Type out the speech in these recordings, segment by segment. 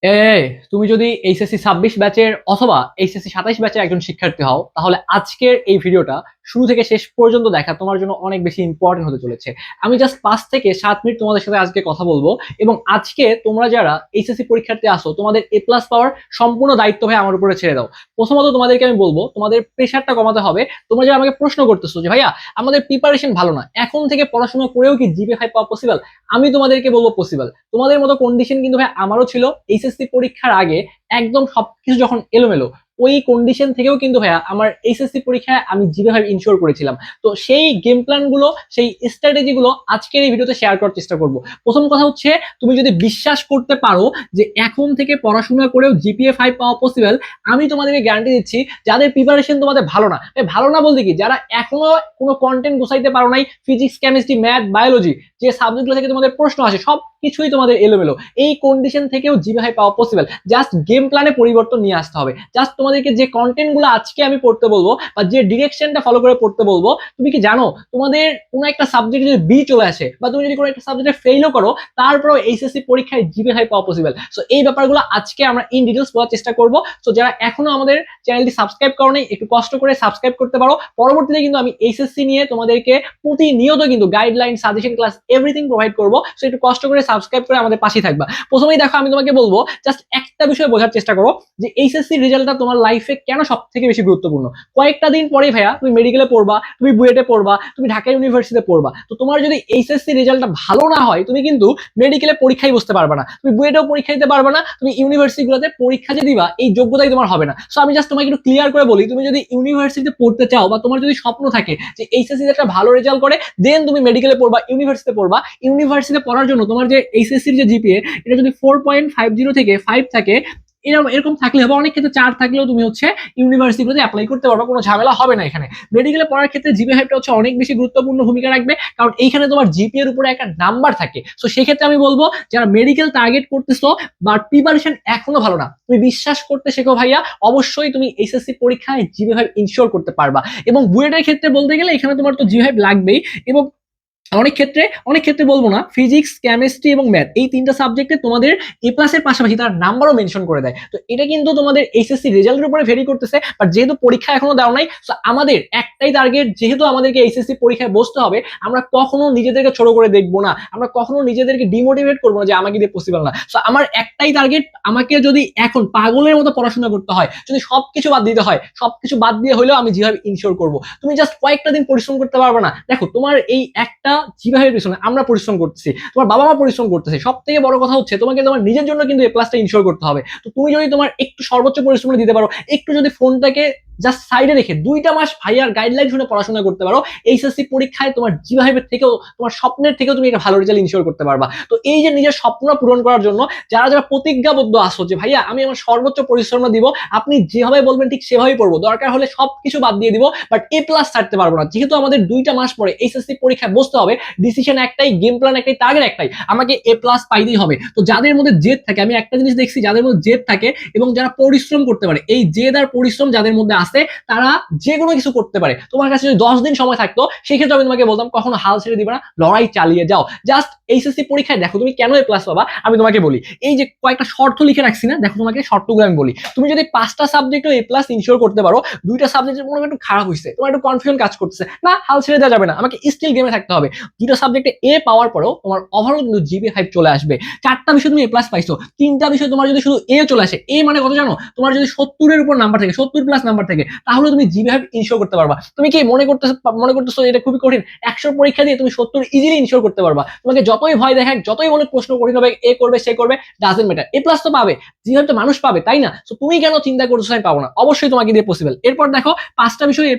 এই, তুমি যদি এইচএসসি 26 ব্যাচের অথবা এইচএসসি 27 ব্যাচের একজন শিক্ষার্থী হও, তাহলে আজকের এই ভিডিওটা শুরু থেকে শেষ পর্যন্ত দেখা তোমার জন্য অনেক বেশি ইম্পর্টেন্ট হতে চলেছে। আমি জাস্ট 5 থেকে 7 মিনিট তোমাদের সাথে আজকে কথা বলবো, এবং আজকে তোমরা যারা এইচএসসি পরীক্ষার্থী আসো, তোমাদের A+ পাওয়ার সম্পূর্ণ দায়িত্ব ভাই আমার উপরে ছেড়ে দাও। প্রথমত তোমাদেরকে আমি বলবো, তোমাদের প্রেশারটা কমাতে হবে। তোমরা যারা আমাকে প্রশ্ন করতেছো যে ভাইয়া আমাদের প্রিপারেশন ভালো না, এখন থেকে পড়াশোনা করেও কি জিপিএ 5 পাওয়া পসিবল, আমি তোমাদেরকে বলবো পসিবল। তোমাদের মতো কন্ডিশন কিন্তু ভাই আমারও ছিল। এইচএসসি পরীক্ষার আগে একদম সবকিছু যখন এলোমেলো, ওই কন্ডিশন থেকেও কিন্তু ভাইয়া আমার এইচএসসি পরীক্ষায় আমি যেভাবে ইনশিওর করেছিলাম, তো সেই গেম প্ল্যান গুলো, সেই স্ট্র্যাটেজি গুলো আজকের এই ভিডিওতে শেয়ার করার চেষ্টা করব। প্রথম কথা হচ্ছে, তুমি যদি বিশ্বাস করতে পারো যে এখন থেকে পড়াশোনা করেও জিপিএ 5 পাওয়া পসিবল, আমি তোমাদেরকে গ্যারান্টি দিচ্ছি যাদের প্রিপারেশন তোমাদের ভালো না, ভালো না বলতে কি, যারা এখনো কোনো কন্টেন্ট গুছাইতে পারো নাই, ফিজিক্স, কেমিস্ট্রি, ম্যাথ, বায়োলজি, যে সাবজেক্টগুলো থেকে তোমাদের প্রশ্ন আসে সব কিছুই তোমাদের এলোমেলো, এই কন্ডিশন থেকেও জিপিএ পাওয়া পসিবল। জাস্ট গেম প্ল্যানে পরিবর্তন নিয়ে আসতে হবে। জাস্ট তোমাদেরকে যে কন্টেন্ট গুলো আজকে আমি পড়তে বলবো বা যে ডিরেকশনটা ফলো করে পড়তে বলবো, তুমি কি জানো তোমাদের কোনো একটা সাবজেক্টে যদি বি চলে আসে বা তুমি যদি কোনো একটা সাবজেক্টে ফেইলও করো, তারপরেও এইচএসসি পরীক্ষায় জিপিএ 5 পাওয়া পসিবল। সো এই ব্যাপারগুলো আজকে আমরা ইন ডিটেলস বলার চেষ্টা করব। সো যারা এখনো আমাদের চ্যানেলটি সাবস্ক্রাইব করো নাই, একটু কষ্ট করে সাবস্ক্রাইব করতে পারো। পরবর্তীতে কিন্তু আমি এইচএসসি নিয়ে তোমাদেরকে প্রতিনিয়ত কিন্তু guideline, suggestion, class, everything provide করবো। সো একটু কষ্ট করে সাবস্ক্রাইব করে আমাদের পাশে থাকবা। প্রথমেই দেখো, আমি তোমাকে বলবো জাস্ট একটা বিষয় বোঝার চেষ্টা করো যে এইচএসসি রেজাল্টটা তোমার লাইফে কেন সব থেকে বেশি গুরুত্বপূর্ণ। কয়েকটা দিন পরেই ভাইয়া তুমি মেডিকেলে পড়বা, তুমি বুয়েটে পড়বা, তুমি ঢাকা ইউনিভার্সিটিতে পড়বা। তো তোমার যদি এইচএসসি রেজাল্টটা ভালো না হয়, তুমি কিন্তু মেডিকেলে পরীক্ষায় বসতে পারবে না, তুমি বুয়েটেও পরীক্ষা দিতে পারবে না, তুমি ইউনিভার্সিটিগুলোতে পরীক্ষা যে দিবা এই যোগ্যতাই তোমার হবে না। সো আমি জাস্ট তোমাকে একটু ক্লিয়ার করে বলি, তুমি যদি ইউনিভার্সিটিতে পড়তে চাও বা তোমার যদি স্বপ্ন থাকে যে এইচএসসি একটা ভালো রেজাল্ট করে দেন তুমি মেডিকেলে পড়বা, ইউনিভার্সিটিতে পড়বা, ইউনিভার্সিটিতে পড়ার জন্য তোমার যে এইচএসসির যে জিপিএ, এটা যদি 4.50 থেকে 5 থাকে, এরকম এরকম থাকলে হবে। অনেক ক্ষেত্রে 4 থাকলেও তুমি হচ্ছে ইউনিভার্সিটিতে অ্যাপ্লাই করতে পারবে, কোনো ঝামেলা হবে না এখানে। মেডিকেলে পড়ার ক্ষেত্রে জিপিএ 5টা হচ্ছে অনেক বেশি গুরুত্বপূর্ণ ভূমিকা রাখবে, কারণ এইখানে তোমার জিপিএর উপরে একটা নাম্বার থাকে। সো সেই ক্ষেত্রে আমি বলবো, যারা মেডিকেল টার্গেট করতেছো বা প্রিপারেশন এখনো ভালো না, তুমি বিশ্বাস করতে শেখো ভাইয়া, অবশ্যই তুমি এইচএসসি পরীক্ষায় জিপিএ 5 ইনশিওর করতে পারবা। এবং বুয়েটের ক্ষেত্রে বলতে গেলে এখানে তোমার তো জিপিএ 5 লাগবেই। এবং অনেক ক্ষেত্রে বলবো না, ফিজিক্স, কেমিস্ট্রি এবং ম্যাথ, এই 3টা সাবজেক্টে তোমাদের A+-এর পাশাপাশি তার নাম্বারও মেনশন করে দেয়। তো এটা কিন্তু তোমাদের এইচএসসি রেজাল্টের উপরে ভেরি করতেছে। বাট যেহেতু পরীক্ষা এখনো দেওয়া নাই, তো আমাদের একটাই টার্গেট, যেহেতু আমাদেরকে এইচএসসি পরীক্ষায় বসতে হবে, আমরা কখনো নিজেদেরকে ছোট করে দেখবো না, আমরা কখনো নিজেদেরকে ডিমোটিভেট করবো না যে আমাকে দিয়ে পসিবল না। তো আমার একটাই টার্গেট, আমাকে যদি এখন পাগলের মতো পড়াশোনা করতে হয়, যদি সবকিছু বাদ দিতে হয়, সবকিছু বাদ দিয়ে হলেও আমি যেভাবে ইনশিওর করবো। তুমি জাস্ট কয়েকটা দিন পরিশ্রম করতে পারবে না। দেখো, তোমার এই একটা জিভাবের পিছনে আমরা পরিশ্রম করতেছি, তোমার বাবা মা পরিশ্রম করতেছে, সব থেকে বড় কথা হচ্ছে তোমাকে তোমার নিজের জন্য কিন্তু A+টা ইনশিওর করতে হবে। তো তুমি যদি তোমার একটু সর্বোচ্চ পরিশ্রম দিতে পারো, একটু যদি ফোনটাকে জাস্ট সাইডে রেখে 2টা মাস ভাইয়ার গাইডলাইন শুনে পড়াশোনা করতে পারো, এইচএসসি পরীক্ষায় তোমার জিভাবের থেকেও, তোমার স্বপ্নের থেকেও তুমি একটা ভালো রেজাল্ট ইনশিওর করতে পারবা। তো এই যে নিজের স্বপ্ন পূরণ করার জন্য যারা যারা প্রতিজ্ঞাবদ্ধ আসো যে ভাইয়া আমি আমার সর্বোচ্চ পরিশ্রম দিব, আপনি যেভাবে বলবেন ঠিক সেভাবেই পড়বো, দরকার হলে সবকিছু বাদ দিয়ে দিব, বাট A+ ছাড়তে পারবো না। যেহেতু আমাদের 2টা মাস পরে এইচএসসি পরীক্ষায় বসতে হবে, ডিসিশন একটাই, গেম প্ল্যান একটাই, টার্গেট একটাই, আমাকে A+ পাইতেই হবে। তো যাদের মধ্যে জেদ থাকে, আমি একটা জিনিস দেখছি, যাদের মধ্যে জেদ থাকে এবং যারা পরিশ্রম করতে পারে, এই জেদ আর পরিশ্রম যাদের মধ্যে আছে, তারা যে কোনো কিছু করতে পারে। তোমার কাছে যদি 10 দিন সময় থাকতো, সেই ক্ষেত্রে আমি তোমাকে বলতাম কখনো হাল ছেড়ে দিবে না, লড়াই চালিয়ে যাও। জাস্ট এইচএসসি পরীক্ষায় দেখো তুমি কেন A+ পাবা, আমি তোমাকে বলি। এই যে কয়েকটা শর্ত লিখে রাখছি না, দেখো তোমাকে শর্তগুলো আমি বলি। তুমি যদি 5টা সাবজেক্টও A+ ইনশিওর করতে পারো, 2টা সাবজেক্টের মনে একটু খারাপ হয়েছে, তোমার একটু কনফিউশন কাজ করতেছে না, হাল ছেড়ে দেওয়া যাবে না, আমাকে স্টিল গেমে থাকতে হবে। 2টা সাবজেক্টে A পাওয়ার পরেও তোমার ওভারঅল কিন্তু জিপিএ 5 চলে আসবে। 4টা বিষয় তুমি A+ পাইছো, 3টা বিষয় তোমার যদি শুধু A চলে আসে, A মানে কত জানো, তোমার যদি 70-এর উপর নাম্বার থাকে, 70+ নাম্বার থাকে, তাহলে তুমি জিপিএ 5 ইনশিওর করতে পারবা। তুমি কি মনে করতেছো এটা খুবই কঠিন? 100 পরীক্ষা দিয়ে তুমি 70 ইজিলি ইনশিওর করতে পারবা। তোমাকে যতই ভয় দেখাক, যতই বলে প্রশ্ন কঠিন হবে, এ করবে সে করবে, ডাজন্ট ম্যাটার, A+ তো পাবে, জিপিএ তো মানুষ পাবে, তাই না? তো তুমি কেন চিন্তা করছো আমি পাবো না? অবশ্যই তোমাকে দিয়ে পসিবল। এরপর দেখো, 5টা বিষয় A+,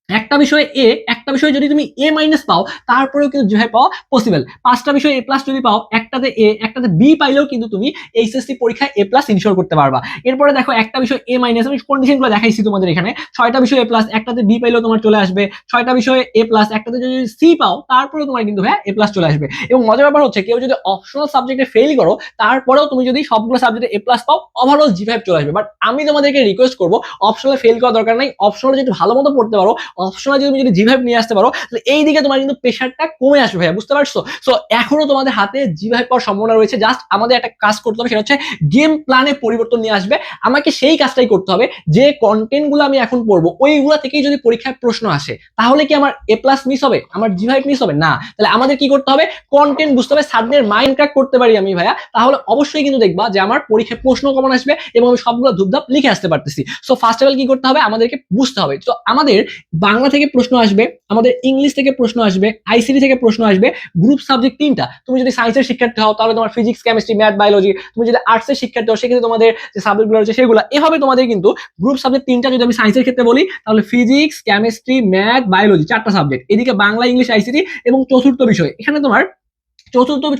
একটা বিষয়ে এ, একটা বিষয়ে যদি তুমি A- পাও, তারপরেও কিন্তু জিপিএ পাওয়া পসিবল। 5টা বিষয়ে A+ যদি পাও, একটাতে A, একটাতে B পাইলেও কিন্তু তুমি এইচএসসি পরীক্ষায় A+ ইনশিওর করতে পারবা। এরপরে দেখো, একটা বিষয় A-, আমি কন্ডিশনগুলো দেখাইছি তোমাদের এখানে। 6টা বিষয় A+, একটাতে B পাইলেও তোমার চলে আসবে। 6টা বিষয়ে A+, একটাতে যদি C পাও, তারপরেও তোমার কিন্তু হ্যাঁ A+ চলে আসবে। এবং মজার ব্যাপার হচ্ছে, কেউ যদি অপশনাল সাবজেক্টে ফেল করো, তারপরেও তুমি যদি সবগুলো সাবজেক্টে A+ পাও, ওভারঅল জিপিএ 5 চলে আসবে। বাট আমি তোমাদেরকে রিকোয়েস্ট করবো, অপশনালে ফেল করা দরকার নাই, অপশনালে যদি ভালো মতো পড়তে পারো, অপশনাল তুমি যদি জিভাইব নিয়ে আসতে পারো তাহলে এই দিকে তোমার কিন্তু প্রেশারটা কমে আসবে ভাইয়া, বুঝতে পারছো? সো এখনো তোমাদের হাতে জিভাইব পাওয়ার সম্ভাবনা রয়েছে, জাস্ট আমাদের একটা কাজ করতে হবে, সেটা হচ্ছে গেম প্ল্যানে পরিবর্তন নিয়ে আসবে। আমাকে সেই কাজটাই করতে হবে, যে কন্টেন্ট গুলো আমি এখন পড়বো ওইগুলা থেকেই যদি পরীক্ষায় প্রশ্ন আসে তাহলে কি আমার এ প্লাস মিস হবে, আমার জিভাইব মিস হবে না? তাহলে আমাদের কি করতে হবে, কন্টেন্ট বুঝতে হবে, স্যারদের মাইন্ড ক্র্যাক করতে পারি আমি ভাইয়া, তাহলে অবশ্যই কিন্তু দেখবা যে আমার পরীক্ষায় প্রশ্ন কমন আসবে এবং আমি সবগুলো ধুপধাপ লিখে আসতে পারতেছি। সো ফার্স্ট অফ অল কি করতে হবে, আমাদেরকে বুঝতে হবে। তো আমাদের বাংলা থেকে প্রশ্ন আসবে, আমাদের ইংলিশ থেকে প্রশ্ন আসবে, আইসিটি থেকে প্রশ্ন আসবে, গ্রুপ সাবজেক্ট 3টা। তুমি যদি সায়েন্সের শিক্ষার্থী হও তাহলে তোমার ফিজিক্স, কেমিস্ট্রি, ম্যাথ, বায়োলজি। তুমি যদি আর্টসের শিক্ষার্থী হও সেক্ষেত্রে তোমাদের যে সাবজেক্টগুলো রয়েছে সেগুলো। এভাবে তোমাদের কিন্তু গ্রুপ সাবজেক্ট 3টা, যদি আমি সায়েন্সের ক্ষেত্রে বলি তাহলে ফিজিক্স, কেমিস্ট্রি, ম্যাথ, বায়োলজি 4টা সাবজেক্ট, এদিকে বাংলা, ইংলিশ, আইসিটি এবং চতুর্থ বিষয়। এখানে তোমার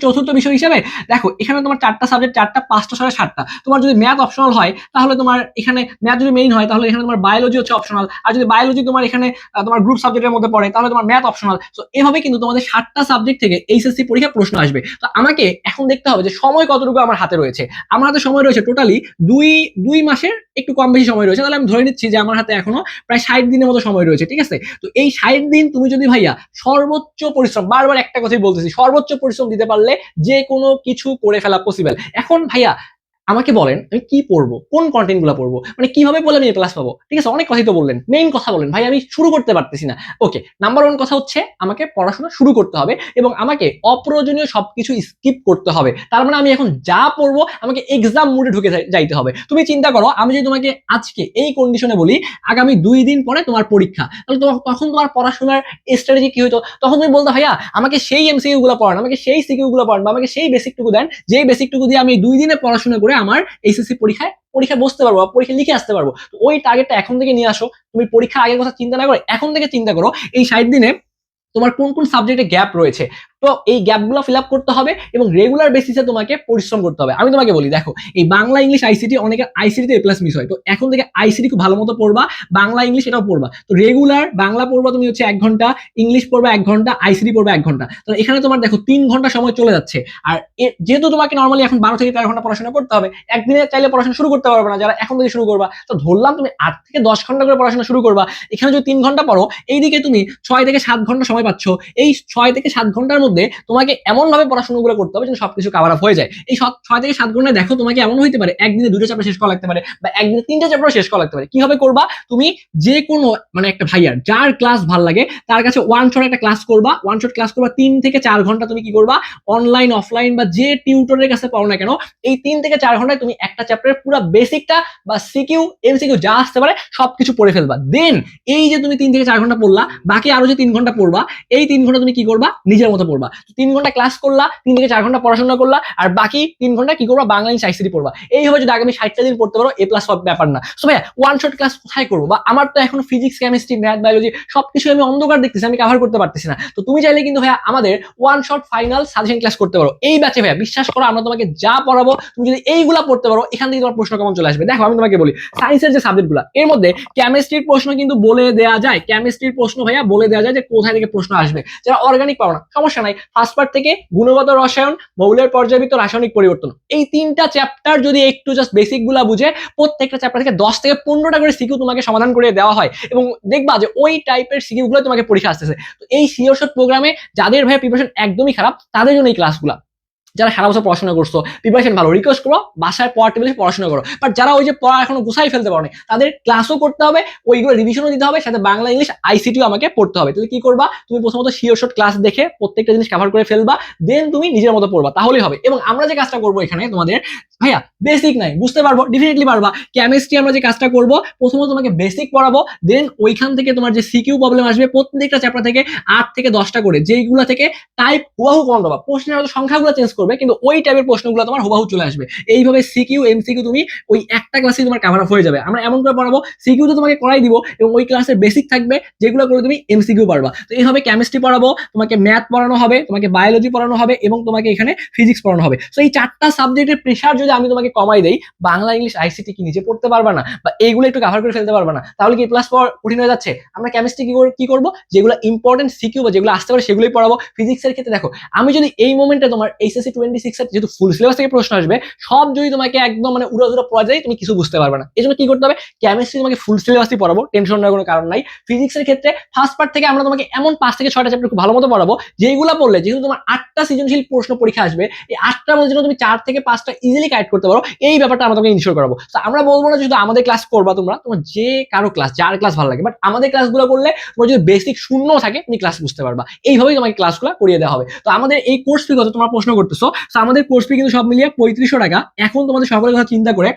চতুর্থ বিষয় হিসেবে দেখো এখানে তোমার 4টা সাবজেক্ট, 4টা 5টা 7টা। তোমার যদি ম্যাথ অপশনাল হয় তাহলে তোমার এখানে ম্যাথ যদি মেইন হয় তাহলে এখানে তোমার বায়োলজি হচ্ছে অপশনাল, আর যদি বায়োলজি তোমার এখানে তোমার গ্রুপ সাবজেক্টের মধ্যে পড়ে তাহলে তোমার ম্যাথ অপশনাল। তো এভাবে কিন্তু তোমাদের 7টা সাবজেক্ট থেকে এইচএসসি পরীক্ষা প্রশ্ন আসবে। তো আমাকে এখন দেখতে হবে যে সময় কতটুকু আমার হাতে রয়েছে। আমার হাতে সময় রয়েছে টোটালি দুই মাসের একটু কম বেশি সময় রয়েছে, তাহলে আমি ধরে নিচ্ছি যে আমার হাতে এখনো প্রায় 60 দিনের মতো সময় রয়েছে, ঠিক আছে? তো এই 60 দিন তুমি যদি ভাইয়া সর্বোচ্চ পরিশ্রম, বারবার একটা কথাই বলতেছি, সর্বোচ্চ পরিশ্রম দিতে পারলে যে কোনো কিছু করে ফেলা পসিবল। এখন ভাইয়া আমাকে বলেন আমি কি পড়বো, কোন কন্টেন্ট গুলো পড়বো, মানে কিভাবে পড়লে আমি এ প্লাস পাবো? ঠিক আছে, অনেক কথাই তো বললেন, মেইন কথা বলেন ভাই, আমি শুরু করতে পারতেছি না। ওকে, নাম্বার 1 কথা হচ্ছে আমাকে পড়াশোনা শুরু করতে হবে এবং আমাকে অপ্রয়োজনীয় সবকিছু স্কিপ করতে হবে। তার মানে আমি এখন যা পড়বো আমাকে এক্সাম মুডে ঢুকে যাইতে হবে। তুমি চিন্তা করো, আমি যদি তোমাকে আজকে এই কন্ডিশনে বলি আগামী 2 দিন পরে তোমার পরীক্ষা, তাহলে তখন তোমার পড়াশোনার স্ট্র্যাটেজি কি হইতো? তখন তুমি বলতো ভাইয়া আমাকে সেই এমসিকিউ গুলো পড়ান, আমাকে সেই সিকিউ গুলো পড়ান, বা আমাকে সেই বেসিকটুকু দেন, যেই বেসিকটুকু দিয়ে আমি 2 দিনে পড়াশোনা করে আমার এইচএসসি পরীক্ষায় বসতে পারবো, পরীক্ষা লিখে আসতে পারবো। তো ওই টার্গেটটা এখন থেকে নিয়ে আসো। তুমি পরীক্ষার আগের কথা চিন্তা না করে এখন থেকে চিন্তা করো এই 60 দিনে তোমার কোন কোন সাবজেক্টে গ্যাপ রয়েছে। তো এই গ্যাপগুলো ফিল আপ করতে হবে এবং রেগুলার বেসিসে তোমাকে পরিশ্রম করতে হবে। আমি তোমাকে বলি, দেখো এই বাংলা, ইংলিশ, আইসিটি, অনেকে আইসিটিতে এ প্লাস মিস হয়, তো এখন থেকে আইসিটি খুব ভালো মতো পড়বা, বাংলা ইংলিশ এটাও পড়বা। তো রেগুলার বাংলা পড়বা তুমি হচ্ছে 1 ঘন্টা, ইংলিশ পড়বা 1 ঘন্টা, আইসিটি পড়বা 1 ঘন্টা। তো এখানে তোমার দেখো 3 ঘন্টা সময় চলে যাচ্ছে। আর যেহেতু তোমাকে নর্মালি এখন 12 থেকে 13 ঘন্টা পড়াশোনা করতে হবে, একদিনে চাইলে পড়াশোনা শুরু করতে পারবে না যারা এখন থেকে শুরু করবা। তো ধরলাম তুমি 8 থেকে 10 ঘন্টা করে পড়াশোনা শুরু করবা, এখানে যদি 3 ঘন্টা পড়ো, এইদিকে তুমি 6 থেকে 7 ঘন্টা সময় পাচ্ছ। এই 6 থেকে 7 ঘন্টার মধ্যে তোমাকে এমন ভাবে পড়াশোনাগুলো করতে হবে যেন সবকিছু কভার আপ হয়ে যায়। এই 6 থেকে 7 ঘন্টায় দেখো তোমাকে এমন হইতে পারে একদিনে 2টা চ্যাপ্টার শেষ করা লাগতে পারে, বা একদিনে 3টা চ্যাপ্টার শেষ করা লাগতে পারে। কিভাবে করবা, তুমি যে কোনো মানে একটা ভাইয়ার যার ক্লাস ভালো লাগে তার কাছে ওয়ান শট একটা ক্লাস করবা, 3 থেকে 4 ঘন্টা তুমি কি করবা, অনলাইন অফলাইন বা যে টিউটরের কাছে পাও না কেন, এই 3 থেকে 4 ঘন্টায় তুমি একটা চ্যাপ্টারের পুরো বেসিকটা বা সিকিউ এমসিকিউ যা আসতে পারে সবকিছু পড়ে ফেলবা। দেন এই যে তুমি 3 থেকে 4 ঘন্টা পড়লা, বাকি আরো যে 3 ঘন্টা পড়বা, এই 3 ঘন্টা তুমি কি করবা, নিজের মতো পড়বা। 3 ঘন্টা ক্লাস করলা, 3 থেকে 4 ঘন্টা পড়াশোনা করলা, আর বাকি 3 ঘন্টা কি করবা, বাংলা, ইংলিশ, আইসিটি পড়বা। এইভাবে যদি আগামী 60টা দিন পড়তে পারো এ প্লাস ব্যাপার না। সো ভাইয়া ওয়ান শট ক্লাস কোথায় করবো, বা আমার তো এখন ফিজিক্স, কেমিস্ট্রি, ম্যাথ, বায়োলজি সবকিছু আমি অন্ধকার দেখতেছি, আমি কভার করতে পারতেছি না। তো তুমি চাইলে কিন্তু ভাইয়া আমাদের one shot final suggestion class করতে পারো এই ব্যাচে। ভাইয়া বিশ্বাস করো, আমরা তোমাকে যা পড়াবো তুমি যদি এইগুলা পড়তে পারো এখান থেকে তোমার প্রশ্ন কেমন চলে আসবে। দেখো আমি তোমাকে বলি, সায়েন্সের যে সাবজেক্টগুলো এর মধ্যে কেমিস্ট্রির প্রশ্ন কিন্তু বলে দেওয়া যায়, কেমিস্ট্রির প্রশ্ন ভাইয়া বলে দেওয়া যায় যে কোথায় থেকে প্রশ্ন আসবে। যারা অর্গানিক পাও না সমস্যা নাই, ফার্স্ট পার্ট থেকে গুণগত রসায়ন, মৌলের পর্যায়বৃত্ত, রাসায়নিক পরিবর্তন, এই 3টা চ্যাপ্টার যদি একটু জাস্ট বেসিক গুলা বুঝে প্রত্যেকটা চ্যাপ্টার থেকে 10 থেকে 15টা করে সিকিউ তোমাকে সমাধান করে দেওয়া হয় এবং দেখবা যে ওই টাইপের সিকিউ গুলো তোমাকে পরীক্ষা আসতেছে। তো এই সিওর শট প্রোগ্রামে যাদের ভাই প্রিপারেশন একদমই খারাপ তাদের জন্য এই ক্লাসগুলো। যারা সারা বছর পড়াশোনা করছো, প্রিপারেশন ভালো, রিকোয়েস্ট করো বাসায় পড়ার টেবিলে পড়াশোনা করো। বাট যারা ওই যে পড়া এখনো গুছাই ফেলতে পারো তাদের ক্লাসও করতে হবে, ওইগুলো রিভিশনও দিতে হবে, সাথে বাংলা, ইংলিশ, আইসিটিও আমাকে পড়তে হবে। তাহলে কি করবা, তুমি প্রথমত শিওর শট ক্লাস দেখে প্রত্যেকটা জিনিস কভার করে ফেলবা, দেন তুমি নিজের মতো পড়বা, তাহলেই হবে। এবং আমরা যে কাজটা করবো এখানে তোমাদের ভাইয়া বেসিক নাই, বুঝতে পারবো, ডেফিনেটলি পারবা। কেমিস্ট্রি আমরা যে কাজটা করবো প্রথমত তোমাকে বেসিক পড়াবো, দেন ওইখান থেকে তোমার যে সিকিউ প্রবলেম আসবে প্রত্যেকটা চ্যাপ্টার থেকে 8 থেকে 10টা করে, যেইগুলো থেকে টাইপ হুবাহু কমন পাবা, প্রশ্নের হয়তো সংখ্যাগুলো চেঞ্জ করবে কিন্তু ওই টাইপের প্রশ্নগুলো তোমার হুবাহু চলে আসবে। এইভাবে সিকিউ এমসিকিউ তুমি ওই একটা ক্লাসে তোমার কভার আপ হয়ে যাবে। আমরা এমন করে পড়াবো সিকিউ তো তোমাকে করাই দিব এবং ওই ক্লাসের বেসিক থাকবে যেগুলো করে তুমি এমসিকিউ পারবা। তো এইভাবে কেমিস্ট্রি পড়াবো, তোমাকে ম্যাথ পড়ানো হবে, তোমাকে বায়োলজি পড়ানো হবে এবং তোমাকে এখানে ফিজিক্স পড়ানো হবে। তো এই 4টা সাবজেক্টের প্রেশার যদি আমি তোমাকে কমাই দেই, বাংলা, ইংলিশ, আইসিটি কি নিজে পড়তে পারবা না, বা এইগুলো একটু কভার করে ফেলতে পারবা না, তাহলে কি প্লাস কঠিন হয়ে যাচ্ছে। আমরা কেমিস্ট্রি কি করবো, যেগুলো ইম্পর্টেন্ট সিকিউ বা যেগুলো আসতে পারে সেগুলোই পড়াবো। ফিজিক্সের ক্ষেত্রে দেখো আমি যদি এই মোমেন্টে তোমার এইচএসসি এইচএসসি 26 এর যেহেতু ফুল সিলেবাস থেকে প্রশ্ন আসবে, সব যদি তোমাকে একদম মানে উড়াধুরা পড়া যায় তুমি কিছু বুঝতে পারবে না। এই জন্য কি করতে হবে, কেমিস্ট্রি তোমাকে ফুল সিলেবাসই পড়াবো, টেনশন নেওয়ার কোনো কারণ নাই। ফিজিক্সের ক্ষেত্রে ফার্স্ট পার্ট থেকে আমরা তোমাকে এমন 5 থেকে 6টা চ্যাপ্টার খুব ভালো মতো পড়াবো, যেগুলো পড়লে যেহেতু তোমার 8টা সৃজনশীল প্রশ্ন পরীক্ষা আসবে, এই 8টার মধ্যে যেন তুমি 4 থেকে 5টা ইজিলি কারেক্ট করতে পারো, এই ব্যাপারটা আমরা তোমাকে ইনশিওর করাবো। তো আমরা বলবো না শুধু আমাদের ক্লাস করবা তোমরা, তোমার যে কারো ক্লাস, যার ক্লাস ভালো লাগে, বাট আমাদের ক্লাসগুলো করলে তোমার যদি বেসিক শূন্য থাকে তুমি ক্লাস বুঝতে পারবা। এইভাবেই তোমাকে ক্লাসগুলো করিয়ে দেওয়া হবে। তো আমাদের এই কোর্স ফি কত তোমরা প্রশ্ন করতেছো, তো আমাদের কোর্স ফি কিন্তু সব মিলিয়ে 3500 টাকা। এখন তোমাদের সকলের কথা চিন্তা করে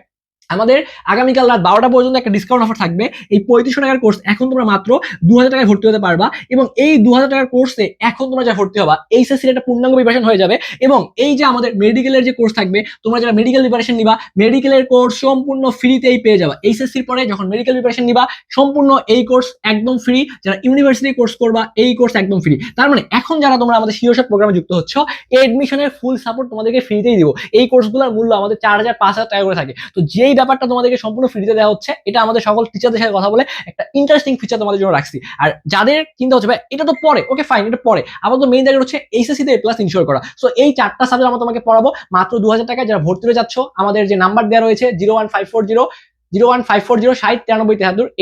আমাদের আগামীকাল রাত 12টা পর্যন্ত একটা ডিসকাউন্ট অফার থাকবে। এই 3500 টাকার কোর্স এখন তোমরা মাত্র 2000 টাকায় ভর্তি হতে পারবা, এবং এই 2000 টাকার কোর্সে এখন তোমরা যা ভর্তি হবা এইচএসসির একটা পূর্ণাঙ্গ প্রিপারেশন হয়ে যাবে। এবং এই যে আমাদের মেডিকেলের যে কোর্স থাকবে, তোমরা যারা মেডিকেল প্রিপারেশন নিবা, মেডিকেলের কোর্স সম্পূর্ণ ফ্রিতেই পেয়ে যাবা। এইচএসসির পরে যখন মেডিকেল প্রিপারেশন নিবা, সম্পূর্ণ এই কোর্স একদম ফ্রি। যারা ইউনিভার্সিটি কোর্স করবা, এই কোর্স একদম ফ্রি। তার মানে এখন যারা তোমরা আমাদের শিওরশট প্রোগ্রামে যুক্ত হচ্ছ, এই এডমিশনের ফুল সাপোর্ট তোমাদেরকে ফ্রিতেই দিব। এই কোর্সগুলোর মূল্য আমাদের 4000-5000 টাকা করে থাকে। তো যেই ব্যাপারটা তোমাদেরকে সম্পূর্ণ ফ্রিতে দেওয়া হচ্ছে, এটা আমাদের সকল টিচারদের সাথে কথা বলে একটা ইন্টারেস্টিং ফিচার তোমাদের জন্য রাখছি। আর যাদের চিন্তা হচ্ছে ভাই এটা তো পরে, ওকে ফাইন, এটা পরে, আমার তো মেইন জায়গা হচ্ছে এইচএসসি তে প্লাস ইনশিওর করা। সো এই 4টা সাবজেক্ট আমরা তোমাকে পড়াবো মাত্র 2000 টাকায়। যারা ভর্তি হয়ে যাচ্ছ, আমাদের যে নাম্বার দেওয়া রয়েছে 01540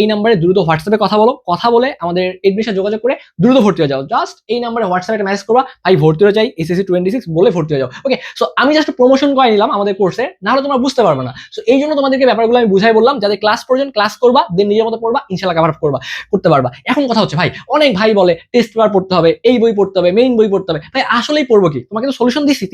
এই নাম্বারে দ্রুত হোয়াটসঅ্যাপে কথা বলো, কথা বলে আমাদের এডমিশন যোগাযোগ করে দ্রুত ভর্তি হয়ে যাও। জাস্ট এই নাম্বারে হোয়াটসঅ্যাপে একটা মেসেজ করবা, ভাই ভর্তি হয়ে যাই এইচএসসি 26 বলে ভর্তি হয়ে যাও। ওকে, সো আমি জাস্ট প্রমোশন করে নিলাম আমাদের কোর্সে, না হলে তোমরা বুঝতে পারবে না। সো এই জন্য তোমাদেরকে ব্যাপারগুলো আমি বুঝাই বললাম, যাদের ক্লাস প্রয়োজন ক্লাস করবা, দেন নিজের মতো পড়বা, ইনশাআল্লাহ কভার করতে পারবা। এখন কথা হচ্ছে ভাই, অনেক ভাই বলে টেস্ট পেপার পড়তে হবে, এই বই পড়তে হবে, মেইন বই পড়তে হবে। ভাই আসলেই পড়বো কি? তোমাকে তো সলিউশন দিচ্ছি,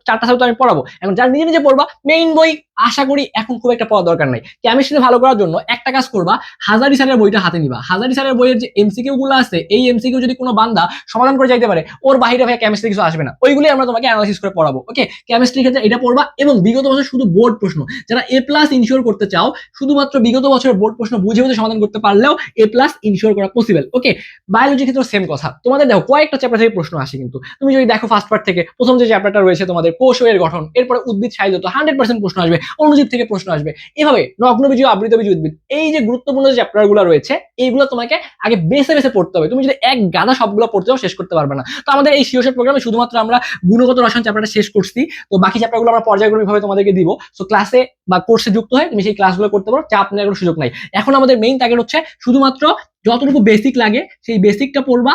4টা সাবজেক্ট আমি পড়াবো। এখন যারা নিজে নিজে পড়বা, মেইন বই আশা করি এখন খুব একটা পড়ার দরকার নাই। কেমিস্ট্রি ভালো করার জন্য একটা কাজ করবা, হাজারি স্যারের বইটা হাতে নিবা। হাজারি স্যারের বইয়ের যে এমসিকিউ গুলো আছে, এই এমসিকিউ যদি কোনো বান্দা সমাধান করে যাইতে পারে, ওর বাইরে ভাই কেমিস্ট্রি কিছু আসবে না। ওইগুলি আমরা তোমাকে অ্যানালাইসিস করে পড়াবো। ওকে, কেমিস্ট্রির ক্ষেত্রে এটা পড়বা, এবং বিগত বছর শুধু বোর্ড প্রশ্ন, যারা এ প্লাস ইনশিওর করতে চাও, শুধুমাত্র বিগত বছরের বোর্ড প্রশ্ন বুঝে বুঝে সমাধান করতে পারলেও এ প্লাস ইনশিওর করা পসিবল। ওকে, বায়োলজির ক্ষেত্রে সেম কথা। তোমাদের দেখো কয়েকটা চ্যাপ্টার থেকে প্রশ্ন আসে, কিন্তু তুমি যদি দেখো ফার্স্ট পার্ট থেকে প্রথম যে চ্যাপ্টারটা রয়েছে তোমাদের কোষ ও এর গঠন, এরপরে উদ্ভিদ সাইজত 100% প্রশ্ন আসবে, অণুজীব থেকে প্রশ্ন আসবে, এভাবে নগ্নবীজীয় আবৃতবীজী উদ্ভিদ, এই যে গুরুত্বপূর্ণ যে চ্যাপ্টার গুলো রয়েছে, এইগুলো তোমাকে আগে বেছে বেছে পড়তে হবে। তুমি যদি এক গাদা সবগুলো পড়তে যাও শেষ করতে পারবে না। তো আমাদের এই শিওরশট প্রোগ্রামে শুধুমাত্র আমরা গুণগত রসায়ন চ্যাপ্টারটা শেষ করছি, তো বাকি চ্যাপ্টারগুলো আমরা পর্যায়ক্রমিক ভাবে তোমাদেরকে দিব। সো ক্লাসে বা কোর্সে যুক্ত হয়ে তুমি সেই ক্লাসগুলো করতে পারো, চাপ নেওয়ার কোনো সুযোগ নাই। এখন আমাদের মেইন টার্গেট হচ্ছে শুধুমাত্র যতটুকু বেসিক লাগে সেই বেসিকটা পড়বা,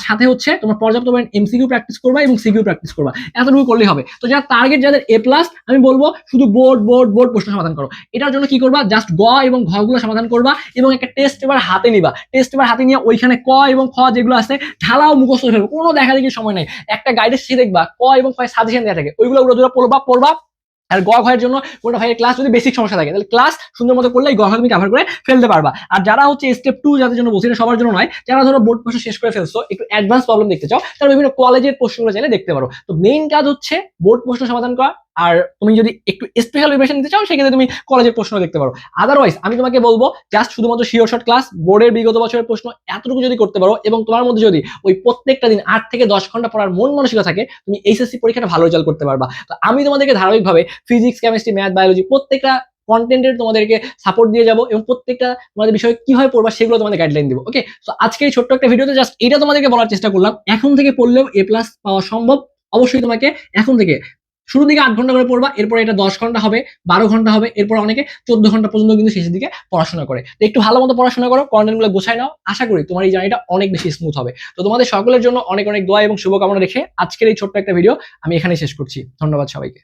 সাথে হচ্ছে তোমার পর্যাপ্ত এমসিকিউ প্র্যাকটিস করবা এবং সিকিউ প্র্যাকটিস করবা, এতটুকু করলেই হবে। তো যারা টার্গেট যাদের এ প্লাস, আমি বলবো শুধু বোর্ড প্রশ্ন সমাধান করো। এটার জন্য কি করবা, জাস্ট গ এবং ঘ গুলো সমাধান করবা, এবং একটা টেস্ট পেপার হাতে নিবা। টেস্ট পেপার হাতে নিয়ে ওইখানে ক এবং খ যেগুলো আছে ঢালাও মুখস্থ ফেলবে, কোনো দেখা দেখি সময় নেই। একটা গাইডের শেষে দেখবা ক এবং খ সাজেশন দেওয়া থাকে, ওইগুলো উড়া পড়বা। আর গ ঘয়ের জন্য কোনটা ভাই ক্লাস যদি বেসিক সমস্যা থাকে, তাহলে ক্লাস সুন্দর মতো করলে গ ঘ তুমি কভার করে ফেলতে পারবা। আর যারা হচ্ছে স্টেপ 2 যাদের জন্য বলছি, সবার জন্য নয়, যারা ধরো বোর্ড প্রশ্ন শেষ করে ফেলছো, একটু অ্যাডভান্স প্রবলেম দেখতে চাও, তারা বিভিন্ন কলেজের প্রশ্নগুলো চাইলে দেখতে পারো। তো মেইন কাজ হচ্ছে বোর্ড প্রশ্ন সমাধান করা, আর তুমি যদি একটু স্পেশাল প্রিপারেশন নিতে চাও, সেক্ষেত্রে তুমি কলেজের প্রশ্ন দেখতে পারো। আদারওয়াইজ আমি তোমাকে বলবো জাস্ট শুধুমাত্র শিওরশট ক্লাস, বোর্ডের বিগত বছরের প্রশ্ন এতটুকু যদি করতে পারো, এবং তোমার মধ্যে যদি ওই প্রত্যেকটা দিন 8 থেকে 10 ঘন্টা পড়ার মন মানসিকতা থাকে, তুমি এইচএসসি পরীক্ষাটা ভালো রেজাল্ট করতে পারবা। তো আমি তোমাদেরকে ধারাবাহিকভাবে ফিজিক্স, কেমিস্ট্রি, ম্যাথ, বায়োলজি প্রত্যেকটা কন্টেন্টের তোমাদেরকে সাপোর্ট দিয়ে যাবো, এবং প্রত্যেকটা তোমাদের বিষয়ে কিভাবে পড়বা সেগুলো তোমাদের গাইডলাইন দিব। ওকে, তো আজকে এই ছোট্ট একটা ভিডিওতে জাস্ট এটা তোমাদেরকে বলার চেষ্টা করলাম, এখন থেকে পড়লেও এ প্লাস পাওয়া সম্ভব। অবশ্যই তোমাকে এখন থেকে শুরুর দিকে 8 ঘন্টা করে পড়বা, এরপর এটা 10 ঘন্টা হবে, 12 ঘন্টা হবে, এরপর অনেকে 14 ঘন্টা পর্যন্ত কিন্তু শেষের দিকে পড়াশোনা করে। তো একটু ভালো মতো পড়াশোনা করো, কন্টেন্ট গুলো গোছায় নাও, আশা করি তোমার এই জার্নিটা অনেক বেশি স্মুথ হবে। তো তোমাদের সকলের জন্য অনেক অনেক দোয়া এবং শুভকামনা রেখে আজকের এই ছোট্ট একটা ভিডিও আমি এখানেই শেষ করছি। ধন্যবাদ সবাইকে।